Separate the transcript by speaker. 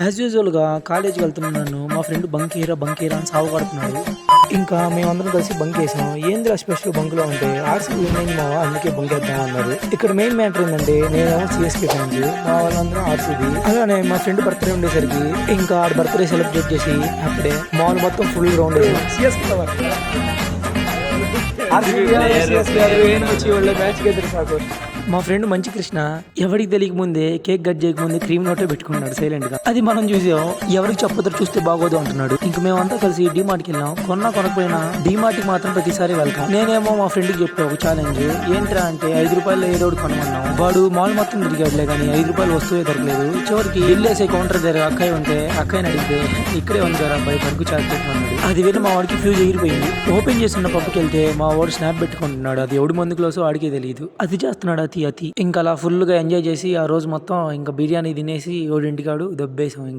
Speaker 1: As యూజువల్‌గా కాలేజ్‌కి వెళ్తున్న నన్ను మా ఫ్రెండ్ బంకీరా అని సావగొడుతున్నాడు. ఇంకా మేమందరం కలిసి బంకేసాం. ఏందిరా స్పెషల్ బంక్‌లో అంటే ఆర్‌సీబీ విన్ అయింది మామ అందుకే బంకేద్దాం అన్నారు. ఇక్కడ మెయిన్ మ్యాటర్ ఏందంటే నేనేమో సీఎస్‌కే ఫ్యాన్స్. మా వాళ్ళందరం ఆర్‌సీబీ. అలానే మా ఫ్రెండ్ బర్త్‌డే ఉండేసరికి ఇంకా ఆడ బర్త్‌డే సెలబ్రేట్ చేసి అక్కడే మాల్ మొత్తం ఫుల్ రౌండ్ వేసాం. CSK lover. ఆర్‌సీబీ సీఎస్‌కే ఏం వచ్చి వాళ్ళ మ్యాచ్‌కి ఎదురు సాకు. మా ఫ్రెండ్ మంచి కృష్ణ ఎవరికి తెలియక ముందే కేక్ కట్ చేయకముందే క్రీమ్ నోటే పెట్టుకున్నాడు సైలెంట్ గా. అది మనం చూసాం. ఎవరికి చెప్పొద్దు చూస్తే బాగోదు అంటున్నాడు. ఇంక మేమంతా కలిసి డీమార్ట్కి వెళ్ళాం. కొనకపోయినా డీమార్ట్కి మాత్రం ప్రతిసారి వెళ్తాం. నేనేమో మా ఫ్రెండ్కి చెప్పా ఒక ఛాలెంజ్. ఏంట్రా అంటే 5 రూపాయలు ఏదో ఒకటి కొనమన్నాం. వాడు మాల్ మొత్తం తిరిగాడులే కానీ 5 రూపాయలు వస్తువే దొరకలేదు. చివరికి వెళ్ళేసే కౌంటర్ దగ్గర అక్కయ్య ఉంటే అక్కయ్యని అడిగితే ఇక్కడే ఉంది కదా అబ్బాయి బర్గు చాక్లెట్ అన్నాడు. అది విని మా వాడికి ఫ్యూజ్ ఎగిరిపోయింది. ఓపెన్ చేస్తున్న పక్కకి వెళ్తే మా వాడు స్నాప్ పెట్టుకుంటున్నాడు. అది ఎవడు మందు క్లోసో వాడికే తెలియదు. అది చేస్తున్నాడు అతి ఇంకా అలా ఫుల్ గా ఎంజాయ్ చేసి ఆ రోజు మొత్తం ఇంకా బిర్యానీ తినేసి 7 దొబ్బేసాం ఇంకా.